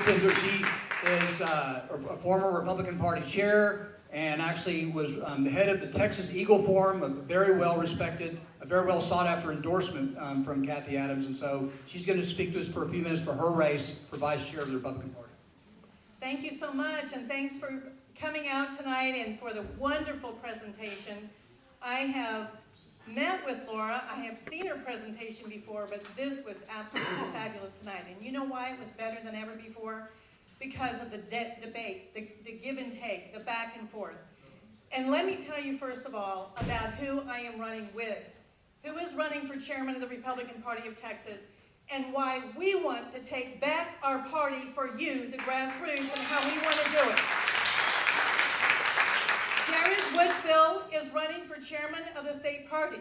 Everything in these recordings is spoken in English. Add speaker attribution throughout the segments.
Speaker 1: She is a former Republican Party chair and actually was the head of the Texas Eagle Forum, a very well respected, a very well sought after endorsement from Cathie Adams. And so she's going to speak to us for a few minutes for her race for vice chair of the Republican Party.
Speaker 2: Thank you so much, and thanks for coming out tonight and for the wonderful presentation. I have met with Laura. I have seen her presentation before, but this was absolutely fabulous tonight. And you know why it was better than ever before? Because of the debate, the give and take, the back and forth. And let me tell you first of all about who I am running with, who is running for chairman of the Republican Party of Texas, and why we want to take back our party for you, the grassroots, and how we want to do it. Jared Woodfill is running for chairman of the state party.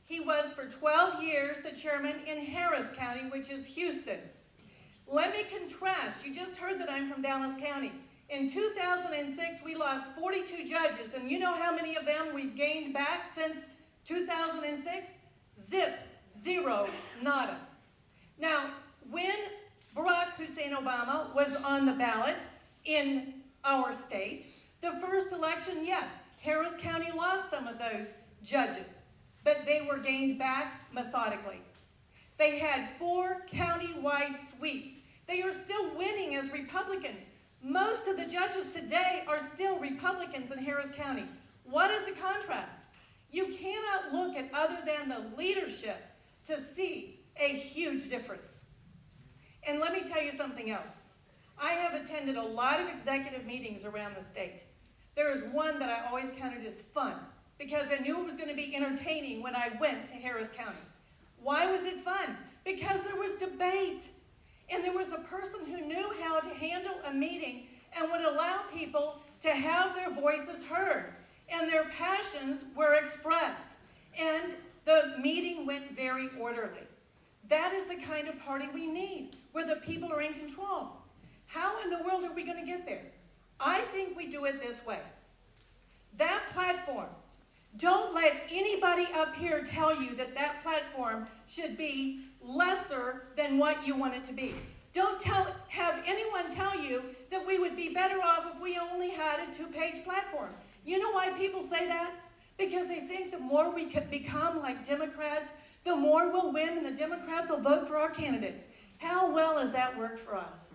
Speaker 2: He was for 12 years the chairman in Harris County, which is Houston. Let me contrast. You just heard that I'm from Dallas County. In 2006, we lost 42 judges, and you know how many of them we've gained back since 2006? Zip, zero, nada. Now, when Barack Hussein Obama was on the ballot in our state, the first election, yes, Harris County lost some of those judges, but they were gained back methodically. They had 4 county-wide sweeps. They are still winning as Republicans. Most of the judges today are still Republicans in Harris County. What is the contrast? You cannot look at other than the leadership to see a huge difference. And let me tell you something else. I have attended a lot of executive meetings around the state. There is one that I always counted as fun because I knew it was going to be entertaining when I went to Harris County. Why was it fun? Because there was debate. And there was a person who knew how to handle a meeting and would allow people to have their voices heard and their passions were expressed. And the meeting went very orderly. That is the kind of party we need, where the people are in control. How in the world are we going to get there? I think we do it this way. That platform, don't let anybody up here tell you that that platform should be lesser than what you want it to be. Don't have anyone tell you that we would be better off if we only had a 2-page platform. You know why people say that? Because they think the more we could become like Democrats, the more we'll win and the Democrats will vote for our candidates. How well has that worked for us?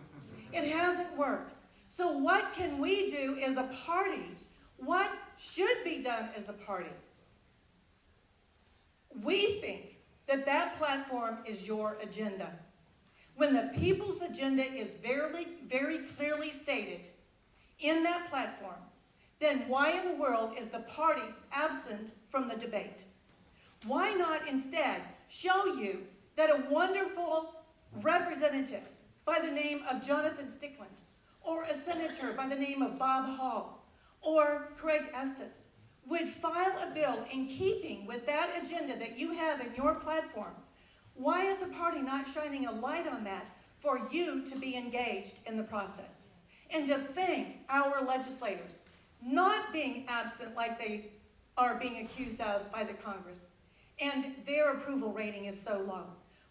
Speaker 2: It hasn't worked. So what can we do as a party? What should be done as a party? We think that that platform is your agenda. When the people's agenda is very, very clearly stated in that platform, then why in the world is the party absent from the debate? Why not instead show you that a wonderful representative by the name of Jonathan Stickland, or a senator by the name of Bob Hall, or Craig Estes, would file a bill in keeping with that agenda that you have in your platform? Why is the party not shining a light on that for you to be engaged in the process? And to thank our legislators not being absent like they are being accused of by the Congress, and their approval rating is so low.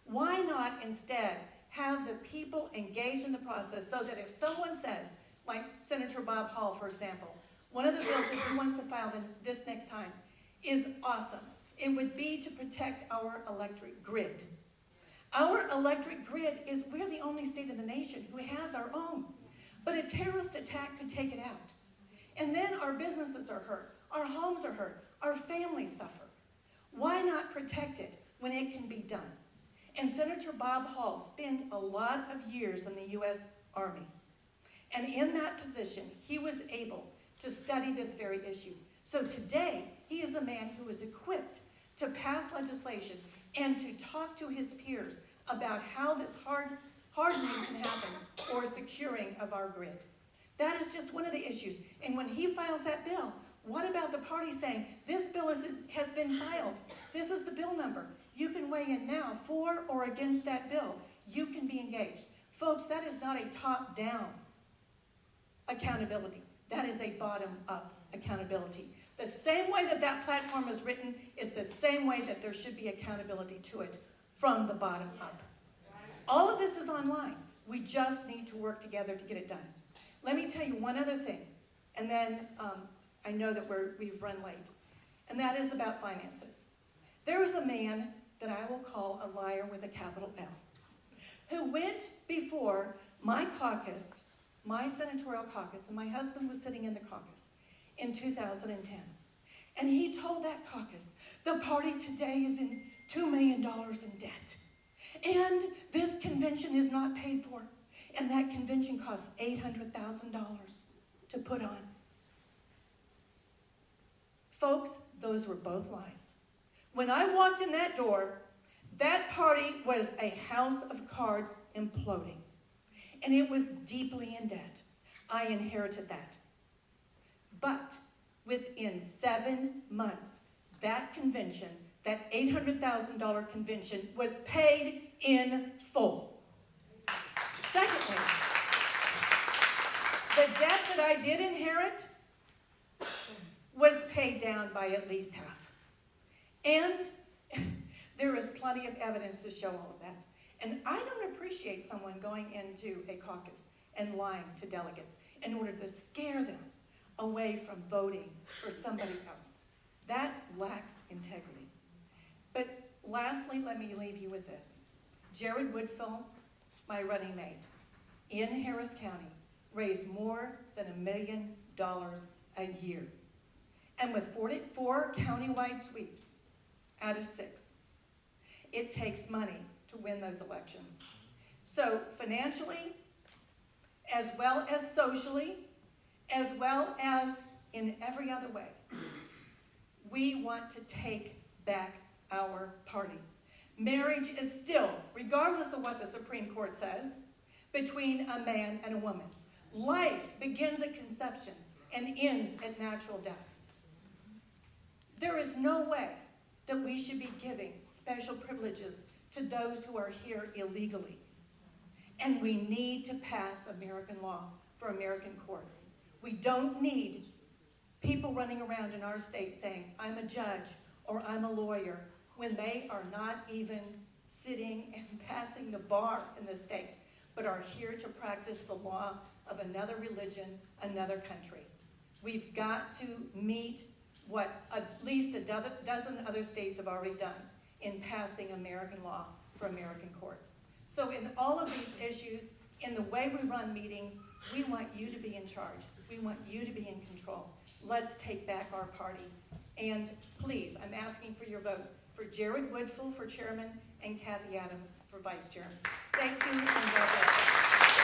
Speaker 2: Why not instead have the people engaged in the process so that if someone says, like Senator Bob Hall, for example, one of the bills that he wants to file this next time is awesome. It would be to protect our electric grid. Our electric grid is, we're the only state in the nation who has our own. But a terrorist attack could take it out. And then our businesses are hurt, our homes are hurt, our families suffer. Why not protect it when it can be done? And Senator Bob Hall spent a lot of years in the U.S. Army. And in that position, he was able to study this very issue. So today, he is a man who is equipped to pass legislation and to talk to his peers about how this hardening can happen or securing of our grid. That is just one of the issues. And when he files that bill, what about the party saying, this bill has been filed. This is the bill number. You can weigh in now for or against that bill. You can be engaged. Folks, that is not a top-down accountability. That is a bottom-up accountability. The same way that that platform is written is the same way that there should be accountability to it from the bottom up. All of this is online. We just need to work together to get it done. Let me tell you one other thing, and then I know that we've run late, and that is about finances. There is a man that I will call a liar with a capital L, who went before my caucus, my senatorial caucus, and my husband was sitting in the caucus in 2010. And he told that caucus, the party today is in $2 million in debt. And this convention is not paid for. And that convention costs $800,000 to put on. Folks, those were both lies. When I walked in that door, that party was a house of cards imploding. And it was deeply in debt. I inherited that. But within 7 months, that convention, that $800,000 convention, was paid in full. Secondly, the debt that I did inherit was paid down by at least half. And there is plenty of evidence to show all of that. And I don't appreciate someone going into a caucus and lying to delegates in order to scare them away from voting for somebody else. That lacks integrity. But lastly, let me leave you with this. Jared Woodfill, my running mate, in Harris County, raised more than $1 million a year. And with 44 countywide sweeps out of 6, it takes money to win those elections. So financially, as well as socially, as well as in every other way, we want to take back our party. Marriage is still, regardless of what the Supreme Court says, between a man and a woman. Life begins at conception and ends at natural death. There is no way that we should be giving special privileges to those who are here illegally. And we need to pass American law for American courts. We don't need people running around in our state saying, I'm a judge or I'm a lawyer, when they are not even sitting and passing the bar in the state, but are here to practice the law of another religion, another country. We've got to meet what at least a dozen other states have already done in passing American law for American courts. So in all of these issues, in the way we run meetings, we want you to be in charge. We want you to be in control. Let's take back our party. And please, I'm asking for your vote for Jared Woodfill for chairman and Cathie Adams for vice chairman. Thank you and God bless you.